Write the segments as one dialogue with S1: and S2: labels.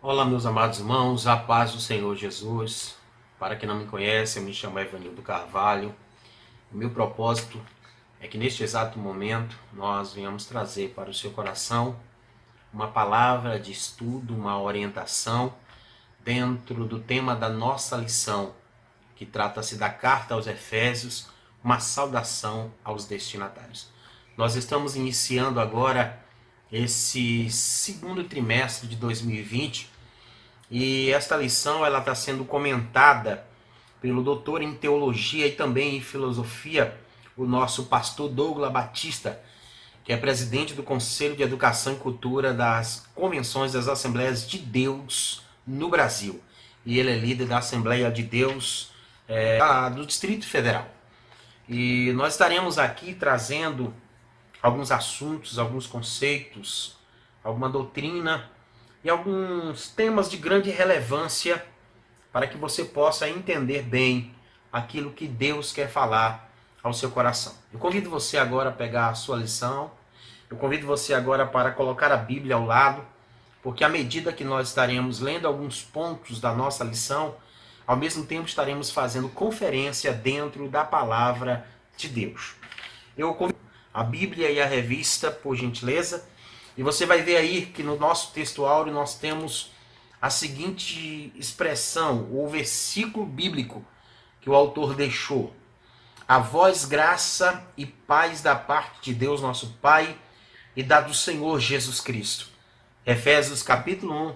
S1: Olá, meus amados irmãos, a paz do Senhor Jesus. Para quem não me conhece, eu me chamo Evanildo Carvalho. O meu propósito é que neste exato momento nós venhamos trazer para o seu coração uma palavra de estudo, uma orientação dentro do tema da nossa lição, que trata-se da carta aos Efésios, uma saudação aos destinatários. Nós estamos iniciando agora esse segundo trimestre de 2020 e esta lição ela está sendo comentada pelo doutor em teologia e também em filosofia, o nosso pastor Douglas Batista, que é presidente do Conselho de Educação e Cultura das Convenções das Assembleias de Deus no Brasil. E ele é líder da Assembleia de Deus do Distrito Federal. E nós estaremos aqui trazendo alguns assuntos, alguns conceitos, alguma doutrina e alguns temas de grande relevância para que você possa entender bem aquilo que Deus quer falar ao seu coração. Eu convido você agora a pegar a sua lição, eu convido você agora para colocar a Bíblia ao lado, porque à medida que nós estaremos lendo alguns pontos da nossa lição, ao mesmo tempo estaremos fazendo conferência dentro da palavra de Deus. Eu convido a Bíblia e a revista, por gentileza, e você vai ver aí que no nosso texto áureo nós temos a seguinte expressão, ou versículo bíblico que o autor deixou. A vós graça e paz da parte de Deus nosso Pai e da do Senhor Jesus Cristo. Efésios capítulo 1,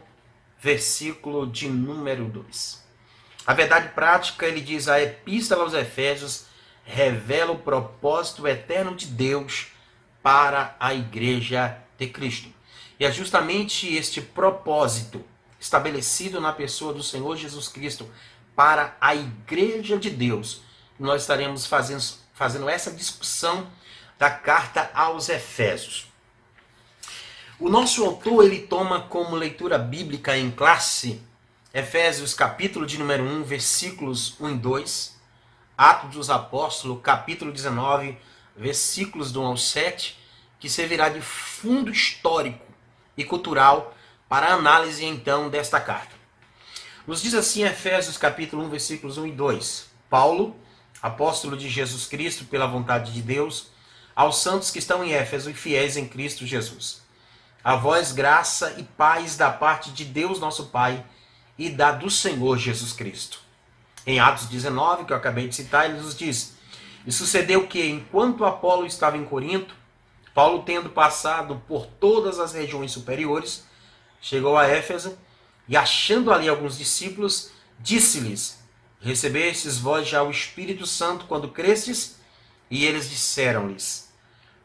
S1: versículo de número 2. A verdade prática, ele diz, a epístola aos Efésios revela o propósito eterno de Deus para a igreja de Cristo. E é justamente este propósito estabelecido na pessoa do Senhor Jesus Cristo para a igreja de Deus que nós estaremos fazendo essa discussão da carta aos Efésios. O nosso autor, ele toma como leitura bíblica em classe Efésios capítulo de número 1, versículos 1 e 2, Atos dos Apóstolos, capítulo 19, versículos do 1 ao 7, que servirá de fundo histórico e cultural para a análise então desta carta. Nos diz assim Efésios capítulo 1, versículos 1 e 2. Paulo, apóstolo de Jesus Cristo pela vontade de Deus, aos santos que estão em Éfeso e fiéis em Cristo Jesus. A vós graça e paz da parte de Deus nosso Pai e da do Senhor Jesus Cristo. Em Atos 19, que eu acabei de citar, ele nos diz: e sucedeu que, enquanto Apolo estava em Corinto, Paulo, tendo passado por todas as regiões superiores, chegou a Éfeso e, achando ali alguns discípulos, disse-lhes: recebestes vós já o Espírito Santo quando crestes? E eles disseram-lhes: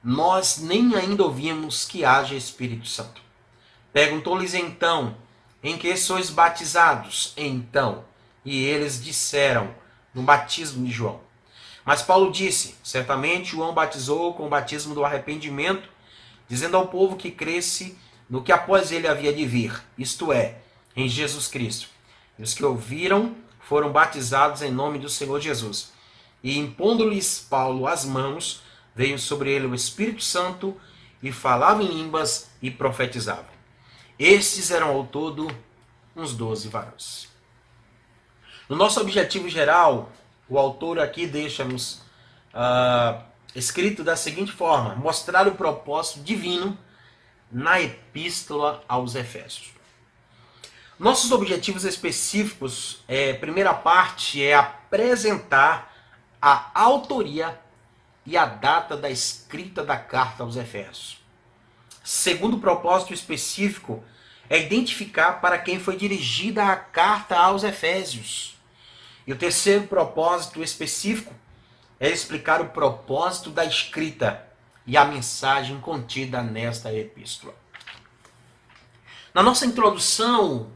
S1: nós nem ainda ouvimos que haja Espírito Santo. Perguntou-lhes então: em que sois batizados? Então, e eles disseram: no batismo de João. Mas Paulo disse: certamente João batizou com o batismo do arrependimento, dizendo ao povo que cresce no que após ele havia de vir, isto é, em Jesus Cristo. E os que ouviram foram batizados em nome do Senhor Jesus. E impondo-lhes Paulo as mãos, veio sobre ele o Espírito Santo, e falava em línguas e profetizava. Estes eram ao todo uns 12 varões. No nosso objetivo geral, o autor aqui deixa-nos escrito da seguinte forma: mostrar o propósito divino na epístola aos Efésios. Nossos objetivos específicos, primeira parte, é apresentar a autoria e a data da escrita da carta aos Efésios. Segundo propósito específico, é identificar para quem foi dirigida a carta aos Efésios. E o terceiro propósito específico é explicar o propósito da escrita e a mensagem contida nesta epístola. Na nossa introdução,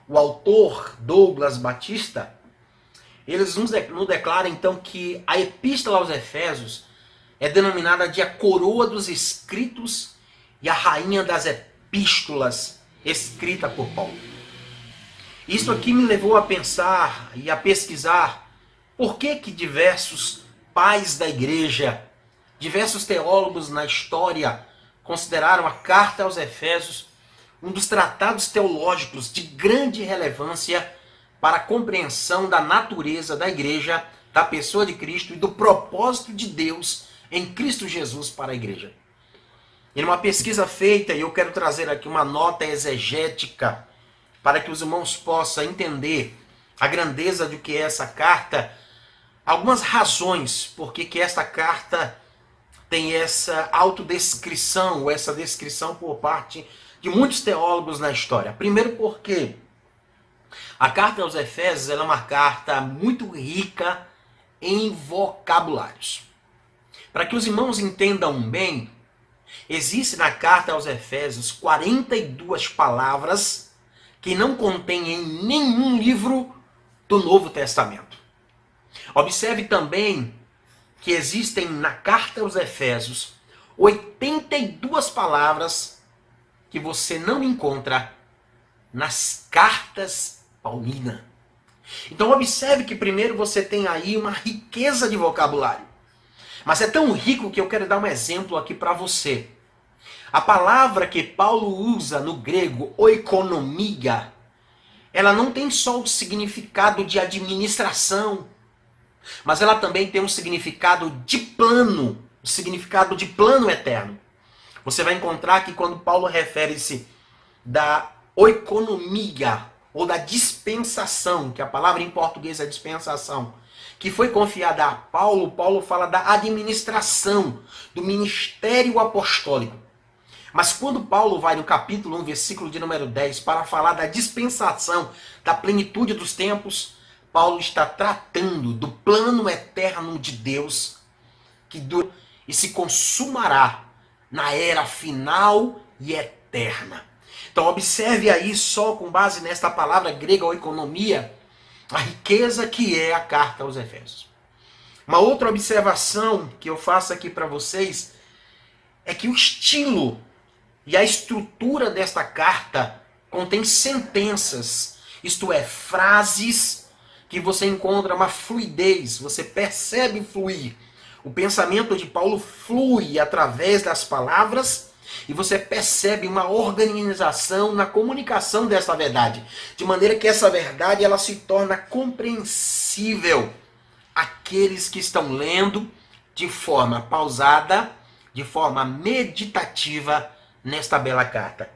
S1: o autor Douglas Batista, ele nos declara então que a epístola aos Efésios é denominada de a coroa dos escritos e a rainha das epístolas escrita por Paulo. Isso aqui me levou a pensar e a pesquisar por que diversos pais da igreja, diversos teólogos na história consideraram a carta aos Efésios um dos tratados teológicos de grande relevância para a compreensão da natureza da igreja, da pessoa de Cristo e do propósito de Deus em Cristo Jesus para a igreja. Em uma pesquisa feita, e eu quero trazer aqui uma nota exegética para que os irmãos possam entender a grandeza do que é essa carta, algumas razões por que esta carta tem essa autodescrição, ou essa descrição por parte de muitos teólogos na história. Primeiro porque a carta aos Efésios ela é uma carta muito rica em vocabulários. Para que os irmãos entendam bem, existe na carta aos Efésios 42 palavras que não contém em nenhum livro do Novo Testamento. Observe também que existem na carta aos Efésios 82 palavras que você não encontra nas cartas paulinas. Então observe que primeiro você tem aí uma riqueza de vocabulário. Mas é tão rico que eu quero dar um exemplo aqui para você. A palavra que Paulo usa no grego, oikonomia, ela não tem só o significado de administração, mas ela também tem um significado de plano, o significado de plano eterno. Você vai encontrar que quando Paulo refere-se da oikonomia, ou da dispensação, que a palavra em português é dispensação, que foi confiada a Paulo, Paulo fala da administração, do ministério apostólico. Mas quando Paulo vai no capítulo 1, versículo de número 10, para falar da dispensação, da plenitude dos tempos, Paulo está tratando do plano eterno de Deus, que dura e se consumará na era final e eterna. Então observe aí só com base nesta palavra grega oikonomia, a riqueza que é a carta aos Efésios. Uma outra observação que eu faço aqui para vocês é que o estilo e a estrutura desta carta contém sentenças, isto é, frases que você encontra uma fluidez, você percebe fluir. O pensamento de Paulo flui através das palavras e você percebe uma organização na comunicação dessa verdade, de maneira que essa verdade ela se torna compreensível àqueles que estão lendo de forma pausada, de forma meditativa nesta bela carta.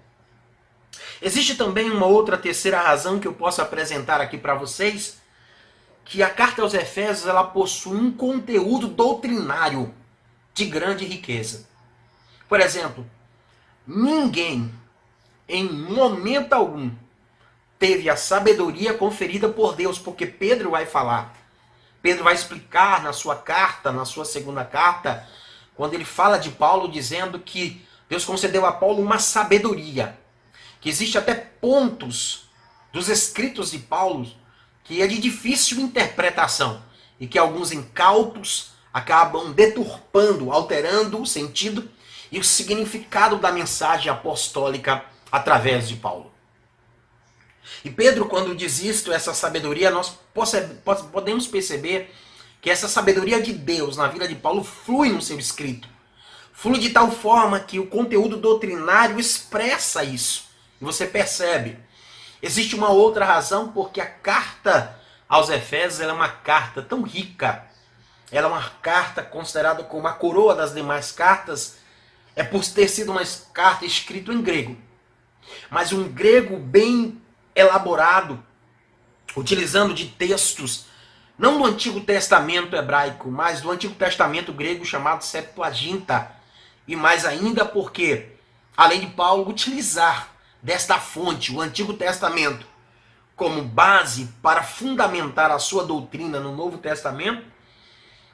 S1: Existe também uma outra terceira razão que eu posso apresentar aqui para vocês, que a carta aos Efésios ela possui um conteúdo doutrinário de grande riqueza. Por exemplo, ninguém, em momento algum, teve a sabedoria conferida por Deus, porque Pedro vai falar. Pedro vai explicar na sua carta, na sua segunda carta, quando ele fala de Paulo, dizendo que Deus concedeu a Paulo uma sabedoria, que existe até pontos dos escritos de Paulo que é de difícil interpretação e que alguns incautos acabam deturpando, alterando o sentido e o significado da mensagem apostólica através de Paulo. E Pedro, quando diz isto, essa sabedoria, nós podemos perceber que essa sabedoria de Deus na vida de Paulo flui no seu escrito. Flui de tal forma que o conteúdo doutrinário expressa isso. E você percebe. Existe uma outra razão porque a carta aos Efésios ela é uma carta tão rica. Ela é uma carta considerada como a coroa das demais cartas. É por ter sido uma carta escrita em grego. Mas um grego bem elaborado, utilizando de textos, não do Antigo Testamento hebraico, mas do Antigo Testamento grego chamado Septuaginta. E mais ainda porque, além de Paulo utilizar desta fonte, o Antigo Testamento, como base para fundamentar a sua doutrina no Novo Testamento,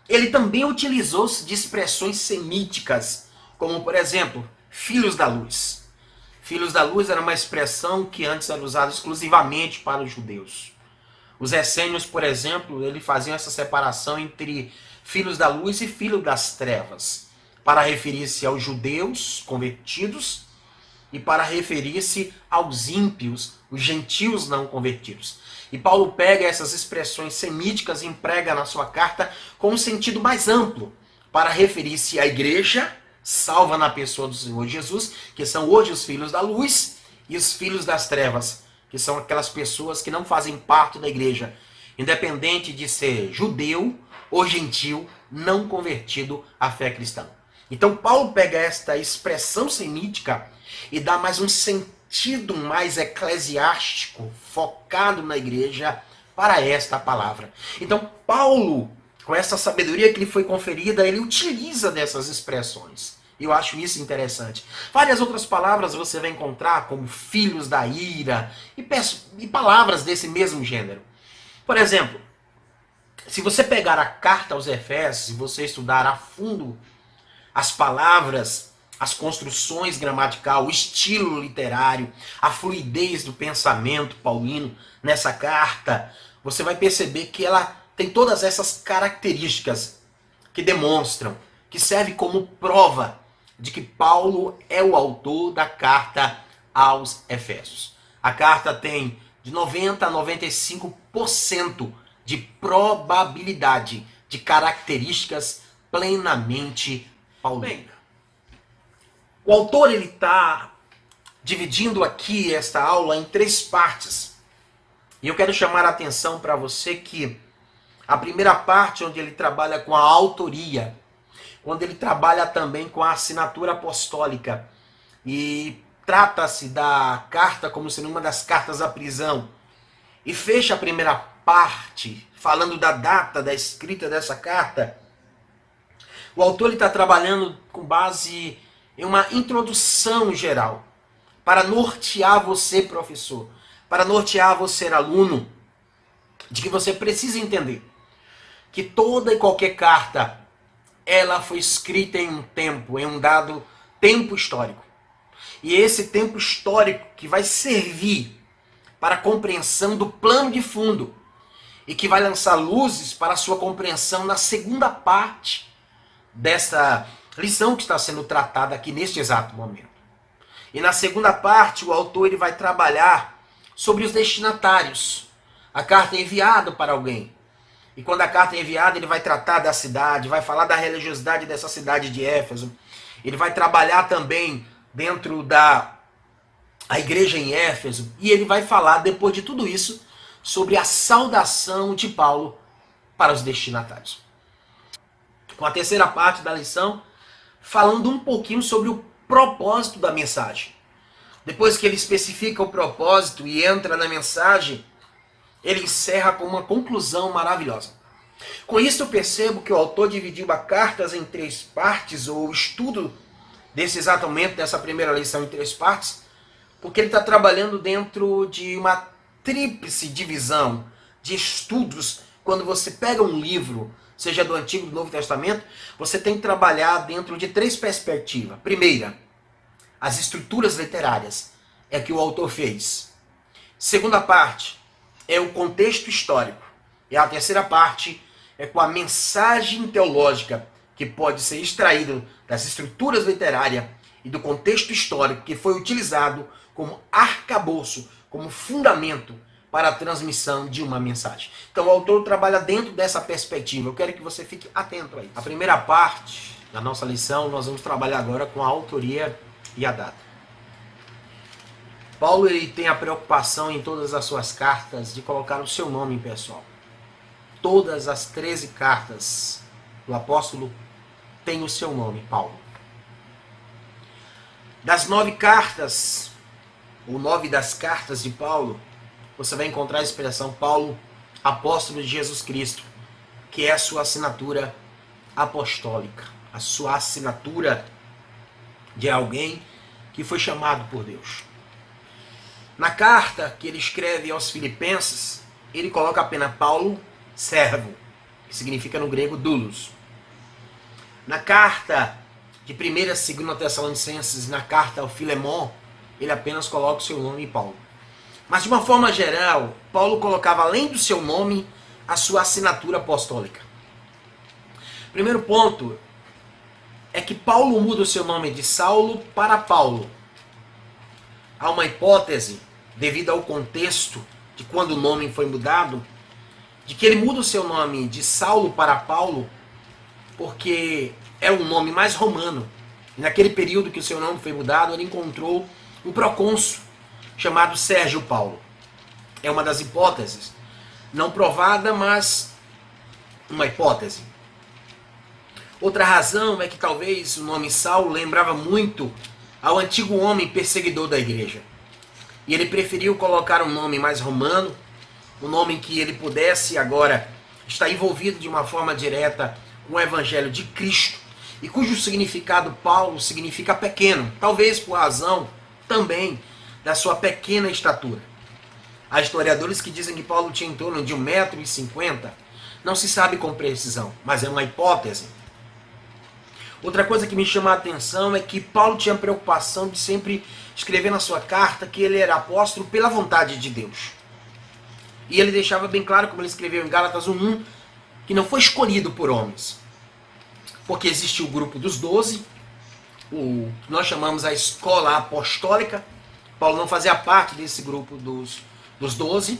S1: ele também utilizou-se de expressões semíticas, como, por exemplo, filhos da luz. Filhos da luz era uma expressão que antes era usada exclusivamente para os judeus. Os essênios, por exemplo, eles faziam essa separação entre filhos da luz e filhos das trevas, para referir-se aos judeus convertidos e para referir-se aos ímpios, os gentios não convertidos. E Paulo pega essas expressões semíticas e emprega na sua carta com um sentido mais amplo, para referir-se à igreja, salva na pessoa do Senhor Jesus, que são hoje os filhos da luz, e os filhos das trevas, que são aquelas pessoas que não fazem parte da igreja, independente de ser judeu ou gentil, não convertido à fé cristã. Então Paulo pega esta expressão semítica e dá mais um sentido mais eclesiástico, focado na igreja, para esta palavra. Então Paulo, com essa sabedoria que lhe foi conferida, ele utiliza dessas expressões. Eu acho isso interessante. Várias outras palavras você vai encontrar, como filhos da ira, e palavras desse mesmo gênero. Por exemplo, se você pegar a carta aos Efésios e você estudar a fundo as palavras, as construções gramatical, o estilo literário, a fluidez do pensamento paulino nessa carta, você vai perceber que ela tem todas essas características que demonstram, que serve como prova de que Paulo é o autor da carta aos Efésios. A carta tem de 90 a 95% de probabilidade de características plenamente paulinas. O autor está dividindo aqui esta aula em 3 partes. E eu quero chamar a atenção para você que a primeira parte, onde ele trabalha com a autoria, quando ele trabalha também com a assinatura apostólica, e trata-se da carta como sendo uma das cartas à prisão, e fecha a primeira parte falando da data da escrita dessa carta, o autor está trabalhando com base em uma introdução geral, para nortear você, professor, para nortear você, aluno, de que você precisa entender que toda e qualquer carta, ela foi escrita em um tempo, em um dado tempo histórico. E esse tempo histórico que vai servir para a compreensão do plano de fundo e que vai lançar luzes para a sua compreensão na segunda parte dessa lição que está sendo tratada aqui neste exato momento. E na segunda parte, o autor ele vai trabalhar sobre os destinatários. A carta é enviada para alguém. E quando a carta é enviada, ele vai tratar da cidade, vai falar da religiosidade dessa cidade de Éfeso. Ele vai trabalhar também dentro da igreja em Éfeso. E ele vai falar, depois de tudo isso, sobre a saudação de Paulo para os destinatários. Com a terceira parte da lição, falando um pouquinho sobre o propósito da mensagem. Depois que ele especifica o propósito e entra na mensagem, ele encerra com uma conclusão maravilhosa. Com isso eu percebo que o autor dividiu as cartas em 3 partes, ou o estudo desse exato momento, dessa primeira lição em 3 partes, porque ele está trabalhando dentro de uma tríplice divisão de estudos. Quando você pega um livro, seja do Antigo ou do Novo Testamento, você tem que trabalhar dentro de 3 perspectivas. Primeira, as estruturas literárias, é que o autor fez. Segunda parte, é o contexto histórico. E a terceira parte é com a mensagem teológica que pode ser extraída das estruturas literárias e do contexto histórico que foi utilizado como arcabouço, como fundamento para a transmissão de uma mensagem. Então o autor trabalha dentro dessa perspectiva. Eu quero que você fique atento a isso. A primeira parte da nossa lição, nós vamos trabalhar agora com a autoria e a data. Paulo ele tem a preocupação em todas as suas cartas de colocar o seu nome pessoal. Todas as 13 cartas do apóstolo têm o seu nome, Paulo. Das 9 cartas, ou 9 das cartas de Paulo, você vai encontrar a expressão Paulo, apóstolo de Jesus Cristo, que é a sua assinatura apostólica, a sua assinatura de alguém que foi chamado por Deus. Na carta que ele escreve aos Filipenses, ele coloca apenas Paulo, servo, que significa no grego doulos. Na carta de 1ª e 2ª Tessalonicenses, na carta ao Filemon, ele apenas coloca o seu nome, Paulo. Mas de uma forma geral, Paulo colocava além do seu nome a sua assinatura apostólica. Primeiro ponto é que Paulo muda o seu nome de Saulo para Paulo. Há uma hipótese, devido ao contexto de quando o nome foi mudado, de que ele muda o seu nome de Saulo para Paulo, porque é um nome mais romano. E naquele período que o seu nome foi mudado, ele encontrou um procônsul, chamado Sérgio Paulo. É uma das hipóteses, não provada, mas uma hipótese. Outra razão é que talvez o nome Saulo lembrava muito ao antigo homem perseguidor da igreja. E ele preferiu colocar um nome mais romano, um nome em que ele pudesse agora estar envolvido de uma forma direta com o evangelho de Cristo, e cujo significado Paulo significa pequeno, talvez por razão também da sua pequena estatura. Há historiadores que dizem que Paulo tinha em torno de 1,50 m, não se sabe com precisão, mas é uma hipótese. Outra coisa que me chama a atenção é que Paulo tinha preocupação de sempre escrever na sua carta que ele era apóstolo pela vontade de Deus. E ele deixava bem claro, como ele escreveu em Gálatas 1:1, que não foi escolhido por homens. Porque existe o grupo dos 12, o que nós chamamos a escola apostólica. Paulo não fazia parte desse grupo dos 12.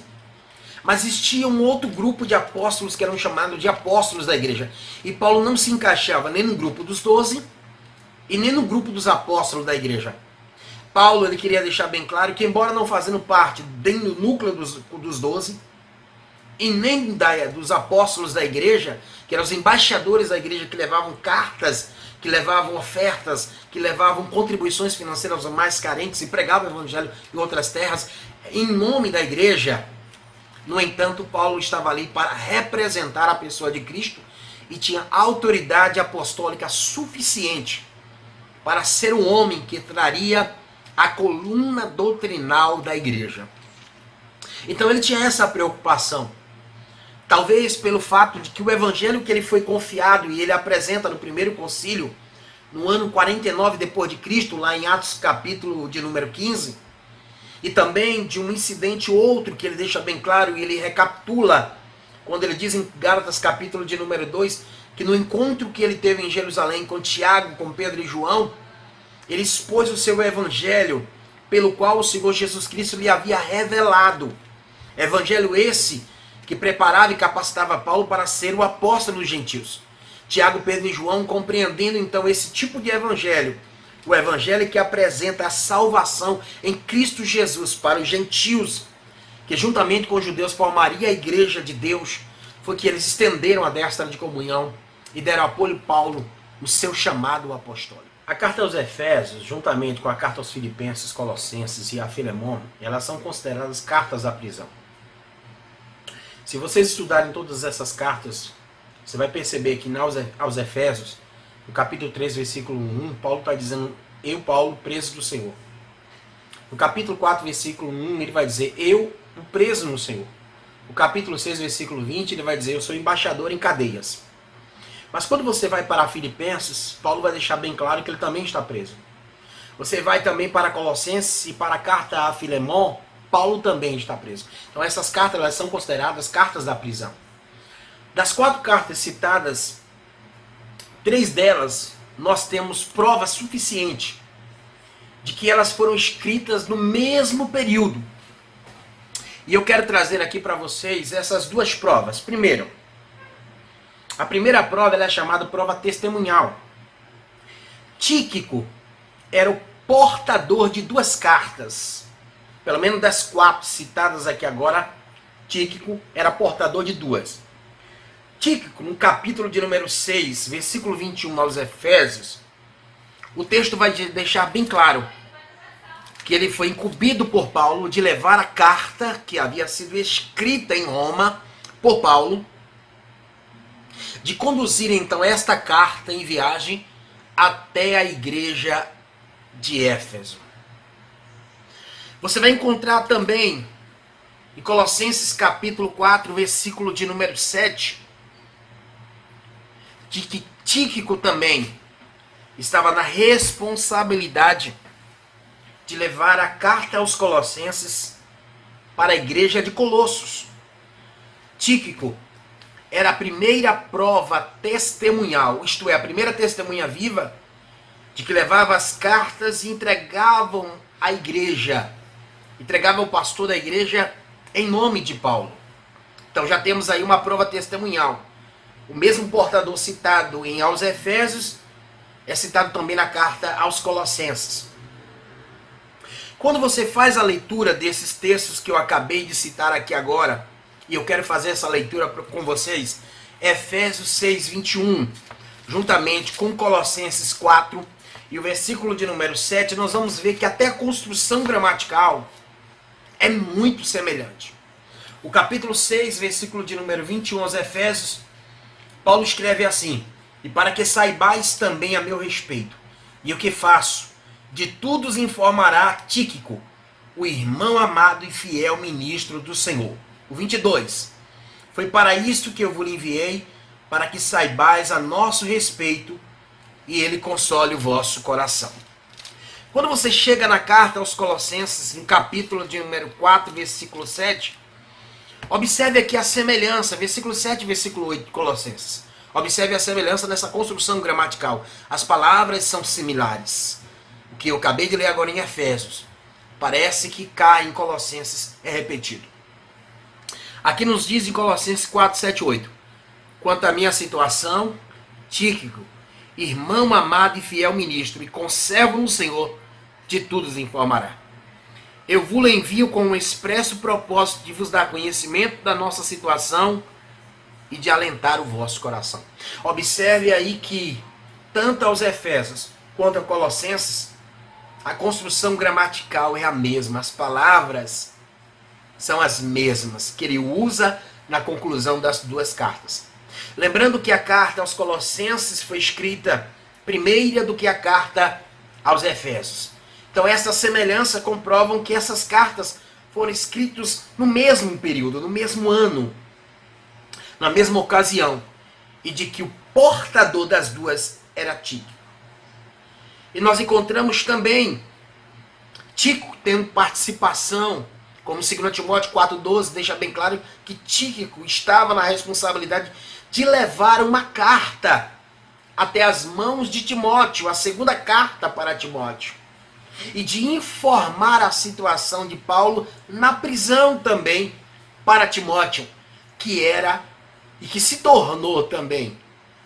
S1: Mas existia um outro grupo de apóstolos que eram chamados de apóstolos da igreja. E Paulo não se encaixava nem no grupo dos 12 e nem no grupo dos apóstolos da igreja. Paulo ele queria deixar bem claro que, embora não fazendo parte nem do núcleo dos 12 e nem dos apóstolos da igreja, que eram os embaixadores da igreja que levavam cartas, que levavam ofertas, que levavam contribuições financeiras aos mais carentes e pregavam o evangelho em outras terras, em nome da igreja. No entanto, Paulo estava ali para representar a pessoa de Cristo e tinha autoridade apostólica suficiente para ser um homem que traria a coluna doutrinal da igreja. Então ele tinha essa preocupação. Talvez pelo fato de que o evangelho que ele foi confiado e ele apresenta no primeiro concílio, no ano 49 depois de Cristo, lá em Atos capítulo de número 15, e também de um incidente outro que ele deixa bem claro e ele recapitula quando ele diz em Gálatas capítulo de número 2, que no encontro que ele teve em Jerusalém com Tiago, com Pedro e João, ele expôs o seu evangelho pelo qual o Senhor Jesus Cristo lhe havia revelado. Evangelho esse que preparava e capacitava Paulo para ser o apóstolo dos gentios. Tiago, Pedro e João, compreendendo então esse tipo de evangelho, o evangelho que apresenta a salvação em Cristo Jesus para os gentios, que juntamente com os judeus formaria a igreja de Deus, foi que eles estenderam a destra de comunhão e deram apoio a Paulo no seu chamado apostólico. A carta aos Efésios, juntamente com a carta aos Filipenses, Colossenses e a Filemon, elas são consideradas cartas da prisão. Se vocês estudarem todas essas cartas, você vai perceber que aos Efésios, no capítulo 3, versículo 1, Paulo está dizendo, eu, Paulo, preso do Senhor. No capítulo 4, versículo 1, ele vai dizer, eu, o preso no Senhor. No capítulo 6, versículo 20, ele vai dizer, eu sou embaixador em cadeias. Mas quando você vai para Filipenses, Paulo vai deixar bem claro que ele também está preso. Você vai também para Colossenses e para a carta a Filemon, Paulo também está preso. Então essas cartas elas são consideradas cartas da prisão. Das 4 cartas citadas, 3 delas nós temos prova suficiente de que elas foram escritas no mesmo período. E eu quero trazer aqui para vocês essas 2 provas. Primeiro, a primeira prova ela é chamada prova testemunhal. Tíquico era o portador de 2 cartas. Pelo menos das 4 citadas aqui agora, Tíquico era portador de 2. Tíquico, no capítulo de número 6, versículo 21 aos Efésios, o texto vai deixar bem claro que ele foi incumbido por Paulo de levar a carta que havia sido escrita em Roma por Paulo, de conduzir então esta carta em viagem até a igreja de Éfeso. Você vai encontrar também em Colossenses capítulo 4, versículo de número 7, de que Tíquico também estava na responsabilidade de levar a carta aos Colossenses para a igreja de Colossos. Tíquico era a primeira prova testemunhal, isto é, a primeira testemunha viva de que levava as cartas e entregavam à igreja, entregava ao pastor da igreja em nome de Paulo. Então já temos aí uma prova testemunhal. O mesmo portador citado em aos Efésios é citado também na carta aos Colossenses. Quando você faz a leitura desses textos que eu acabei de citar aqui agora, e eu quero fazer essa leitura com vocês, Efésios 6, 21, juntamente com Colossenses 4 e o versículo de número 7, nós vamos ver que até a construção gramatical é muito semelhante. O capítulo 6, versículo de número 21 aos Efésios, Paulo escreve assim: e para que saibais também a meu respeito, e o que faço, de tudo os informará Tíquico, o irmão amado e fiel ministro do Senhor. O 22, foi para isto que eu vos enviei, para que saibais a nosso respeito, e ele console o vosso coração. Quando você chega na carta aos Colossenses, no capítulo de número 4, versículo 7, observe aqui a semelhança, versículo 7 e versículo 8 de Colossenses. Observe a semelhança nessa construção gramatical. As palavras são similares. O que eu acabei de ler agora em Efésios, parece que cá em Colossenses é repetido. Aqui nos diz em Colossenses 4, 7, 8. Quanto à minha situação, Tíquico, irmão amado e fiel ministro, e conservo no Senhor, de tudo os informará. Eu vos envio com um expresso propósito de vos dar conhecimento da nossa situação e de alentar o vosso coração. Observe aí que, tanto aos Efésios quanto a Colossenses, a construção gramatical é a mesma, as palavras são as mesmas que ele usa na conclusão das duas cartas. Lembrando que a carta aos Colossenses foi escrita primeira do que a carta aos Efésios. Então essa semelhança comprovam que essas cartas foram escritas no mesmo período, no mesmo ano, na mesma ocasião, e de que o portador das duas era Tíquico. E nós encontramos também Tíquico tendo participação, como 2 Timóteo 4,12 deixa bem claro que Tíquico estava na responsabilidade de levar uma carta até as mãos de Timóteo, a segunda carta para Timóteo, e de informar a situação de Paulo na prisão também para Timóteo, que era e que se tornou também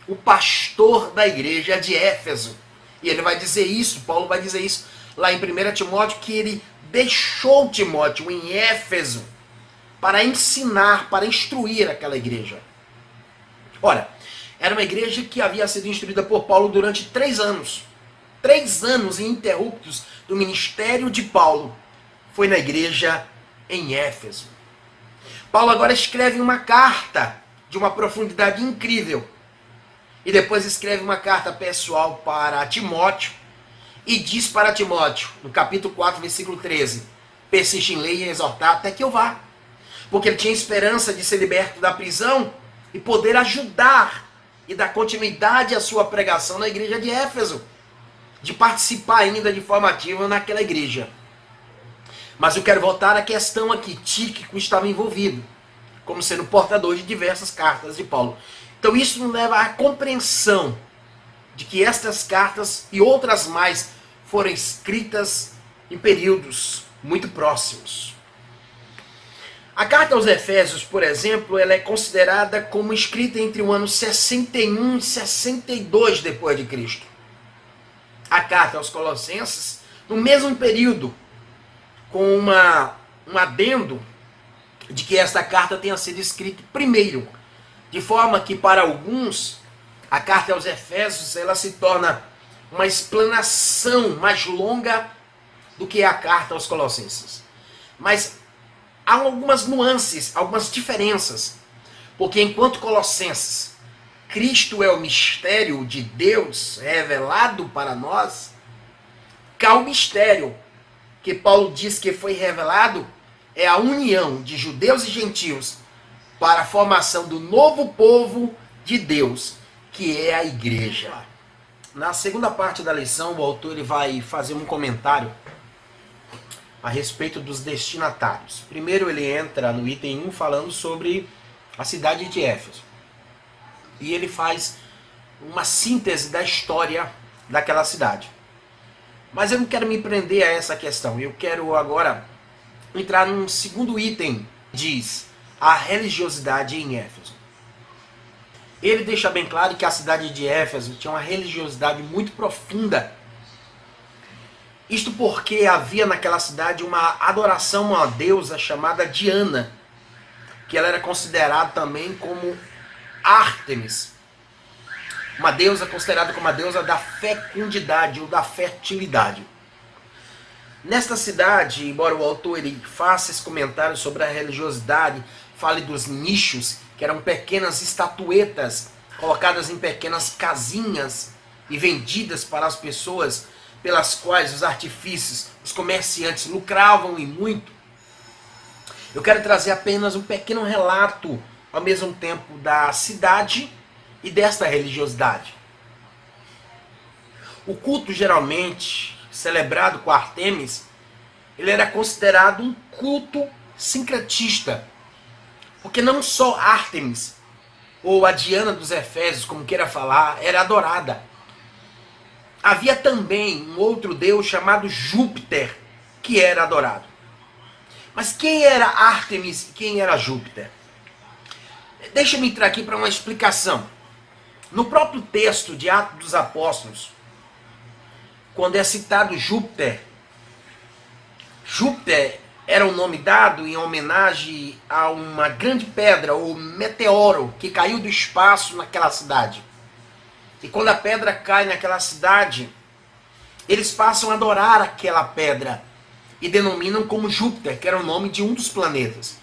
S1: o pastor da igreja de Éfeso. E ele vai dizer isso, Paulo vai dizer isso lá em 1 Timóteo, que ele deixou Timóteo em Éfeso para ensinar, para instruir aquela igreja. Ora, era uma igreja que havia sido instruída por Paulo durante 3 anos. 3 anos ininterruptos do ministério de Paulo foi na igreja em Éfeso. Paulo agora escreve uma carta de uma profundidade incrível. E depois escreve uma carta pessoal para Timóteo e diz para Timóteo, no capítulo 4, versículo 13, persiste em ler e exortar até que eu vá. Porque ele tinha esperança de ser liberto da prisão e poder ajudar e dar continuidade à sua pregação na igreja de Éfeso, de participar ainda de forma ativa naquela igreja. Mas eu quero voltar à questão aqui. Tíquico estava envolvido, como sendo portador de diversas cartas de Paulo. Então isso nos leva à compreensão de que estas cartas e outras mais foram escritas em períodos muito próximos. A carta aos Efésios, por exemplo, ela é considerada como escrita entre o ano 61 e 62 depois de Cristo. A carta aos Colossenses, no mesmo período, com um adendo de que esta carta tenha sido escrita primeiro, de forma que para alguns a carta aos Efésios ela se torna uma explanação mais longa do que a carta aos Colossenses. Mas há algumas nuances, algumas diferenças, porque enquanto Colossenses, Cristo é o mistério de Deus revelado para nós, cá o mistério que Paulo diz que foi revelado é a união de judeus e gentios para a formação do novo povo de Deus, que é a igreja. Na segunda parte da lição, o autor ele vai fazer um comentário a respeito dos destinatários. Primeiro ele entra no item 1 falando sobre a cidade de Éfeso. E ele faz uma síntese da história daquela cidade. Mas eu não quero me prender a essa questão. Eu quero agora entrar num segundo item, diz a religiosidade em Éfeso. Ele deixa bem claro que a cidade de Éfeso tinha uma religiosidade muito profunda. Isto porque havia naquela cidade uma adoração a uma deusa chamada Diana, que ela era considerada também como Ártemis, uma deusa considerada como a deusa da fecundidade ou da fertilidade. Nesta cidade, embora o autor ele faça esse comentário sobre a religiosidade, fale dos nichos, que eram pequenas estatuetas colocadas em pequenas casinhas e vendidas para as pessoas, pelas quais os artífices, os comerciantes lucravam e muito. Eu quero trazer apenas um pequeno relato, ao mesmo tempo, da cidade e desta religiosidade. O culto geralmente celebrado com Ártemis, ele era considerado um culto sincretista, porque não só Ártemis, ou a Diana dos Efésios, como queira falar, era adorada. Havia também um outro deus chamado Júpiter, que era adorado. Mas quem era Ártemis e quem era Júpiter? Deixa-me entrar aqui para uma explicação. No próprio texto de Atos dos Apóstolos, quando é citado Júpiter, Júpiter era um nome dado em homenagem a uma grande pedra, ou meteoro, que caiu do espaço naquela cidade. E quando a pedra cai naquela cidade, eles passam a adorar aquela pedra e denominam como Júpiter, que era o nome de um dos planetas.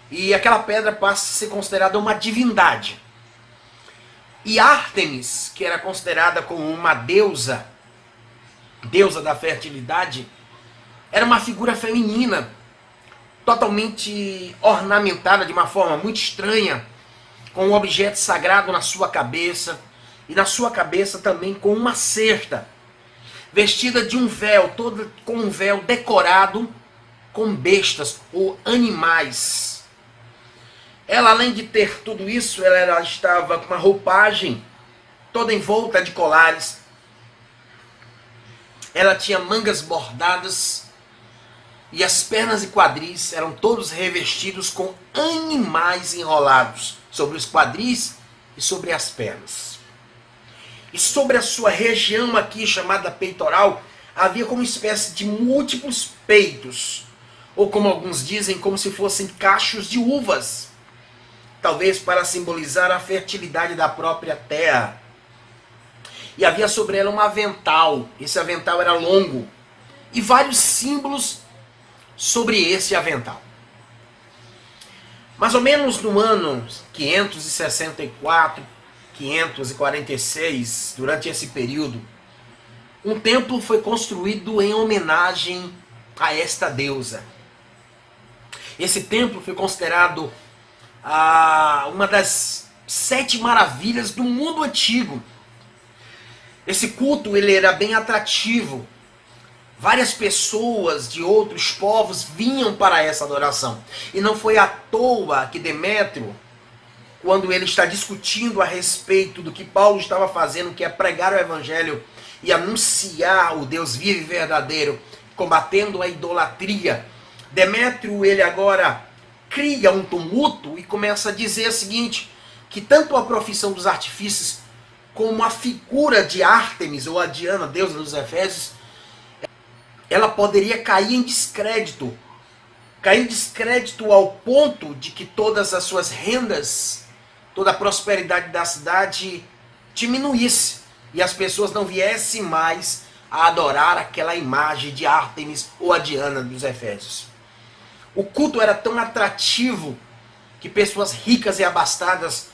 S1: E aquela pedra passa a ser considerada uma divindade. E Ártemis, que era considerada como uma deusa da fertilidade, era uma figura feminina, totalmente ornamentada de uma forma muito estranha, com um objeto sagrado na sua cabeça, e na sua cabeça também com uma cesta, vestida de um véu, todo com um véu decorado com bestas ou animais. Ela, além de ter tudo isso, ela estava com uma roupagem toda envolta de colares. Ela tinha mangas bordadas e as pernas e quadris eram todos revestidos com animais enrolados sobre os quadris e sobre as pernas. E sobre a sua região aqui, chamada peitoral, havia como espécie de múltiplos peitos, ou como alguns dizem, como se fossem cachos de uvas, talvez para simbolizar a fertilidade da própria terra. E havia sobre ela um avental, esse avental era longo, e vários símbolos sobre esse avental. Mais ou menos no ano 564, 546, durante esse período, um templo foi construído em homenagem a esta deusa. Esse templo foi considerado uma das 7 maravilhas do mundo antigo. Esse culto ele era bem atrativo. Várias pessoas de outros povos vinham para essa adoração. E não foi à toa que Demétrio, quando ele está discutindo a respeito do que Paulo estava fazendo, que é pregar o evangelho e anunciar o Deus vivo e verdadeiro, combatendo a idolatria, Demétrio ele agora cria um tumulto e começa a dizer o seguinte, que tanto a profissão dos artífices como a figura de Ártemis, ou a Diana, deusa dos Efésios, ela poderia cair em descrédito ao ponto de que todas as suas rendas, toda a prosperidade da cidade diminuísse e as pessoas não viessem mais a adorar aquela imagem de Ártemis ou a Diana dos Efésios. O culto era tão atrativo que pessoas ricas e abastadas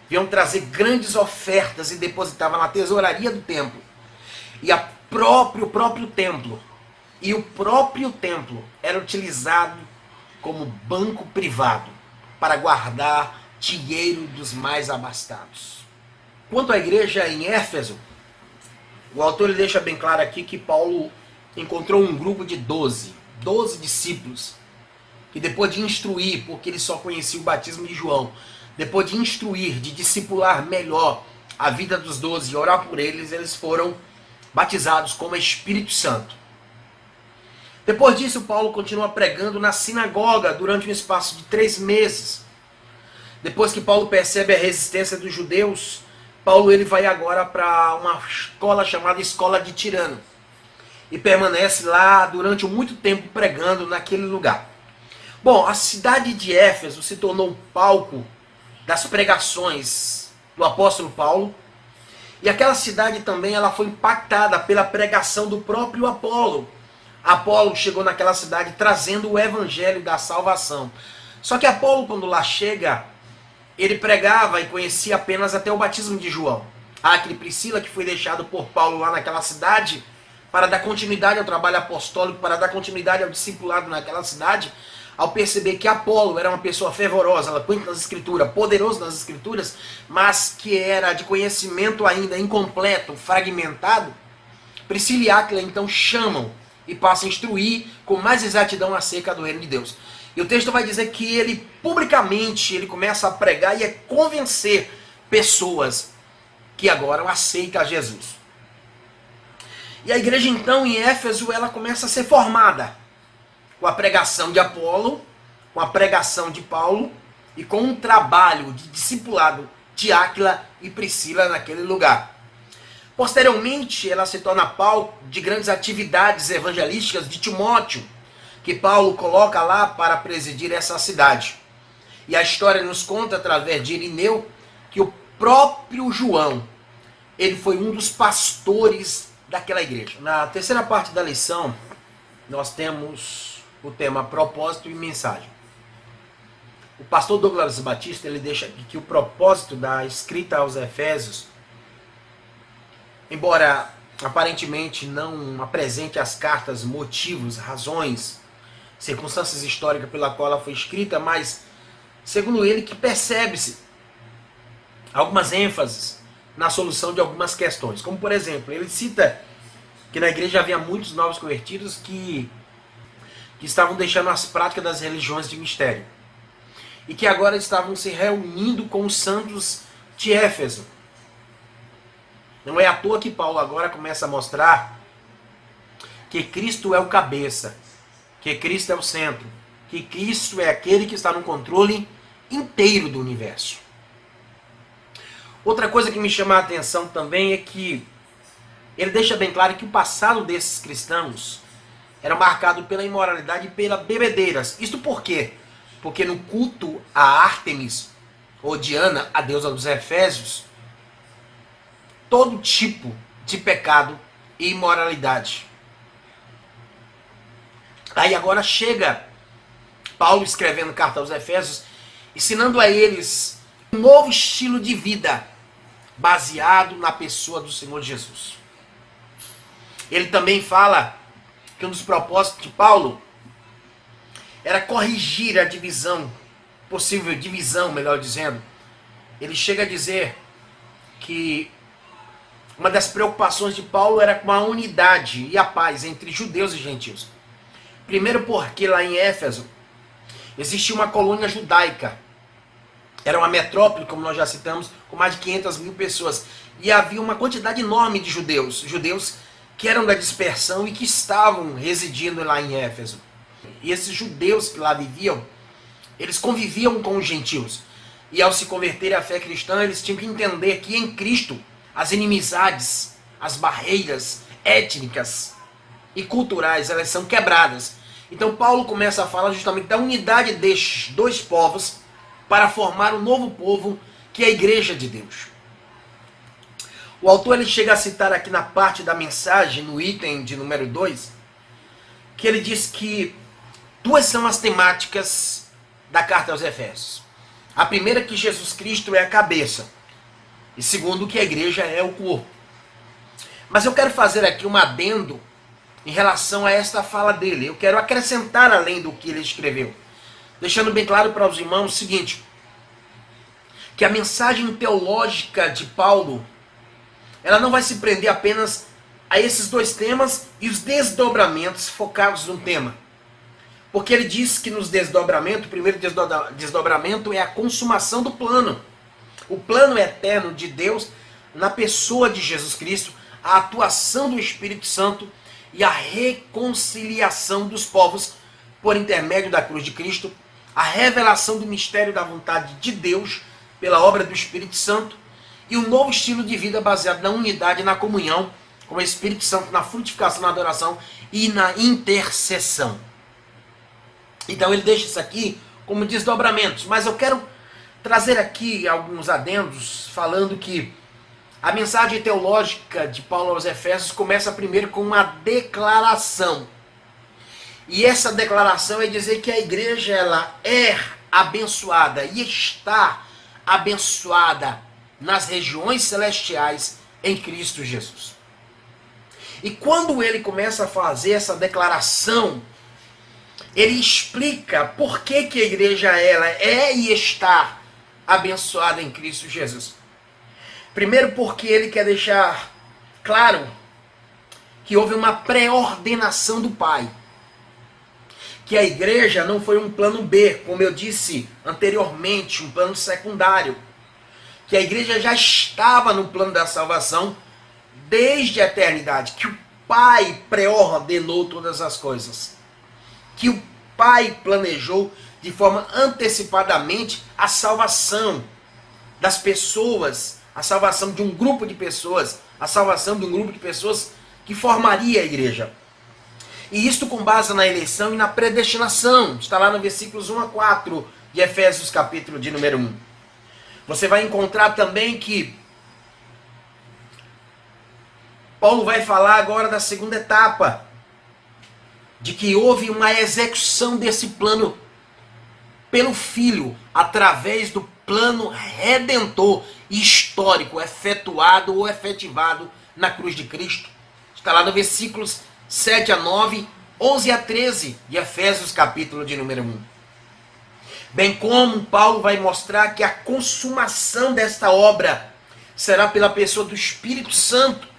S1: vinham trazer grandes ofertas e depositavam na tesouraria do templo. E o próprio templo era utilizado como banco privado para guardar dinheiro dos mais abastados. Quanto à igreja em Éfeso, o autor ele deixa bem claro aqui que Paulo encontrou um grupo de 12 discípulos, que depois de instruir, porque ele só conhecia o batismo de João, depois de instruir, de discipular melhor a vida dos 12 e orar por eles, eles foram batizados com o Espírito Santo. Depois disso, Paulo continua pregando na sinagoga durante um espaço de 3 meses. Depois que Paulo percebe a resistência dos judeus, Paulo ele vai agora para uma escola chamada Escola de Tirano. e permanece lá durante muito tempo pregando naquele lugar. Bom, a cidade de Éfeso se tornou um palco das pregações do apóstolo Paulo, e aquela cidade também ela foi impactada pela pregação do próprio Apolo. Apolo chegou naquela cidade trazendo o evangelho da salvação. Só que Apolo, quando lá chega, ele pregava e conhecia apenas até o batismo de João. Há aquele Priscila que foi deixado por Paulo lá naquela cidade para dar continuidade ao trabalho apostólico, para dar continuidade ao discipulado naquela cidade, ao perceber que Apolo era uma pessoa fervorosa, eloquente nas escrituras, poderoso nas escrituras, mas que era de conhecimento ainda incompleto, fragmentado, Priscila e Áquila então chamam e passam a instruir com mais exatidão acerca do reino de Deus. E o texto vai dizer que ele publicamente ele começa a pregar e a convencer pessoas que agora aceitam a Jesus. E a igreja então em Éfeso ela começa a ser formada com a pregação de Apolo, com a pregação de Paulo e com um trabalho de discipulado de Áquila e Priscila naquele lugar. Posteriormente, ela se torna palco de grandes atividades evangelísticas de Timóteo, que Paulo coloca lá para presidir essa cidade. E a história nos conta, através de Irineu, que o próprio João, ele foi um dos pastores daquela igreja. Na terceira parte da lição, nós temos o tema propósito e mensagem. O pastor Douglas Batista ele deixa aqui que o propósito da escrita aos Efésios, embora aparentemente não apresente as cartas motivos, razões, circunstâncias históricas pela qual ela foi escrita, mas segundo ele que percebe-se algumas ênfases na solução de algumas questões. Como por exemplo, ele cita que na igreja havia muitos novos convertidos que estavam deixando as práticas das religiões de mistério. E que agora estavam se reunindo com os santos de Éfeso. Não é à toa que Paulo agora começa a mostrar que Cristo é o cabeça, que Cristo é o centro, que Cristo é aquele que está no controle inteiro do universo. Outra coisa que me chama a atenção também é que ele deixa bem claro que o passado desses cristãos era marcado pela imoralidade e pela bebedeiras. Isto por quê? Porque no culto a Ártemis, ou Diana, a deusa dos Efésios, todo tipo de pecado e imoralidade. Aí agora chega Paulo escrevendo carta aos Efésios, ensinando a eles um novo estilo de vida, baseado na pessoa do Senhor Jesus. Ele também fala que um dos propósitos de Paulo era corrigir a divisão, possível divisão, melhor dizendo. Ele chega a dizer que uma das preocupações de Paulo era com a unidade e a paz entre judeus e gentios. Primeiro porque lá em Éfeso existia uma colônia judaica. Era uma metrópole, como nós já citamos, com mais de 500 mil pessoas. E havia uma quantidade enorme de judeus que eram da dispersão e que estavam residindo lá em Éfeso. E esses judeus que lá viviam, eles conviviam com os gentios. E ao se converterem à fé cristã, eles tinham que entender que em Cristo as inimizades, as barreiras étnicas e culturais, elas são quebradas. Então Paulo começa a falar justamente da unidade destes dois povos para formar um novo povo que é a igreja de Deus. O autor ele chega a citar aqui na parte da mensagem, no item de número 2, que ele diz que duas são as temáticas da carta aos Efésios. A primeira é que Jesus Cristo é a cabeça. E segundo, que a igreja é o corpo. Mas eu quero fazer aqui um adendo em relação a esta fala dele. Eu quero acrescentar além do que ele escreveu. Deixando bem claro para os irmãos o seguinte, que a mensagem teológica de Paulo, ela não vai se prender apenas a esses dois temas e os desdobramentos focados no tema. Porque ele diz que nos desdobramentos, o primeiro desdobramento é a consumação do plano. O plano eterno de Deus na pessoa de Jesus Cristo, a atuação do Espírito Santo e a reconciliação dos povos por intermédio da cruz de Cristo, a revelação do mistério da vontade de Deus pela obra do Espírito Santo e um novo estilo de vida baseado na unidade e na comunhão com o Espírito Santo na frutificação, na adoração e na intercessão. Então ele deixa isso aqui como desdobramentos, mas eu quero trazer aqui alguns adendos falando que a mensagem teológica de Paulo aos Efésios começa primeiro com uma declaração. E essa declaração é dizer que a igreja ela é abençoada e está abençoada nas regiões celestiais em Cristo Jesus. E quando ele começa a fazer essa declaração, ele explica por que a igreja ela é e está abençoada em Cristo Jesus. Primeiro porque ele quer deixar claro que houve uma pré-ordenação do Pai. Que a igreja não foi um plano B, como eu disse anteriormente, um plano secundário. Que a igreja já estava no plano da salvação desde a eternidade. Que o Pai pré-ordenou todas as coisas. Que o Pai planejou de forma antecipadamente a salvação das pessoas, a salvação de um grupo de pessoas, a salvação de um grupo de pessoas que formaria a igreja. E isto com base na eleição e na predestinação. Está lá no versículos 1 a 4 de Efésios capítulo de número 1. Você vai encontrar também que Paulo vai falar agora da segunda etapa, de que houve uma execução desse plano pelo Filho, através do plano redentor histórico, efetuado ou efetivado na cruz de Cristo. Está lá no versículos 7 a 9, 11 a 13 de Efésios capítulo de número 1. Bem como Paulo vai mostrar que a consumação desta obra será pela pessoa do Espírito Santo,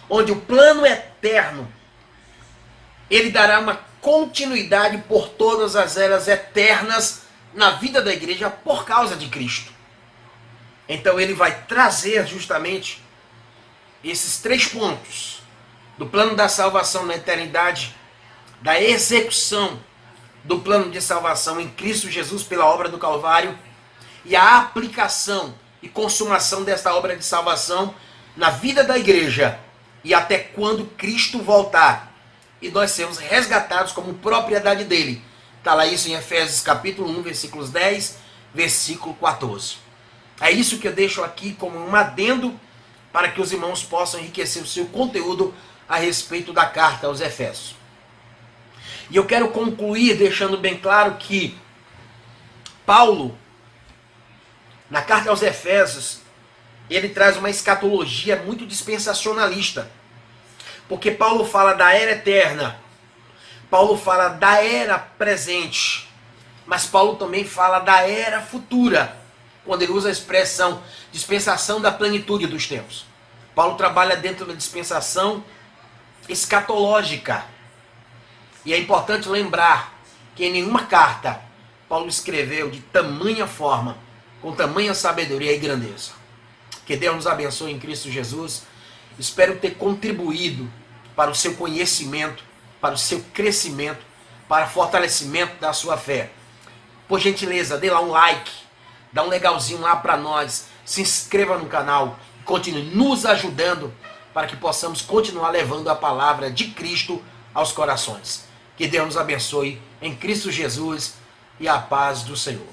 S1: onde o plano eterno, ele dará uma continuidade por todas as eras eternas na vida da igreja por causa de Cristo. Então ele vai trazer justamente esses 3 pontos do plano da salvação na eternidade, da execução do plano de salvação em Cristo Jesus pela obra do Calvário e a aplicação e consumação desta obra de salvação na vida da igreja e até quando Cristo voltar e nós sermos resgatados como propriedade dele. Está lá isso em Efésios capítulo 1, versículos 10, versículo 14. É isso que eu deixo aqui como um adendo para que os irmãos possam enriquecer o seu conteúdo a respeito da carta aos Efésios. E eu quero concluir deixando bem claro que Paulo, na carta aos Efésios, ele traz uma escatologia muito dispensacionalista. Porque Paulo fala da era eterna, Paulo fala da era presente, mas Paulo também fala da era futura, quando ele usa a expressão dispensação da plenitude dos tempos. Paulo trabalha dentro da dispensação escatológica. E é importante lembrar que em nenhuma carta Paulo escreveu de tamanha forma, com tamanha sabedoria e grandeza. Que Deus nos abençoe em Cristo Jesus. Espero ter contribuído para o seu conhecimento, para o seu crescimento, para o fortalecimento da sua fé. Por gentileza, dê lá um like, dá um legalzinho lá para nós, se inscreva no canal, continue nos ajudando para que possamos continuar levando a palavra de Cristo aos corações. Que Deus nos abençoe em Cristo Jesus e a paz do Senhor.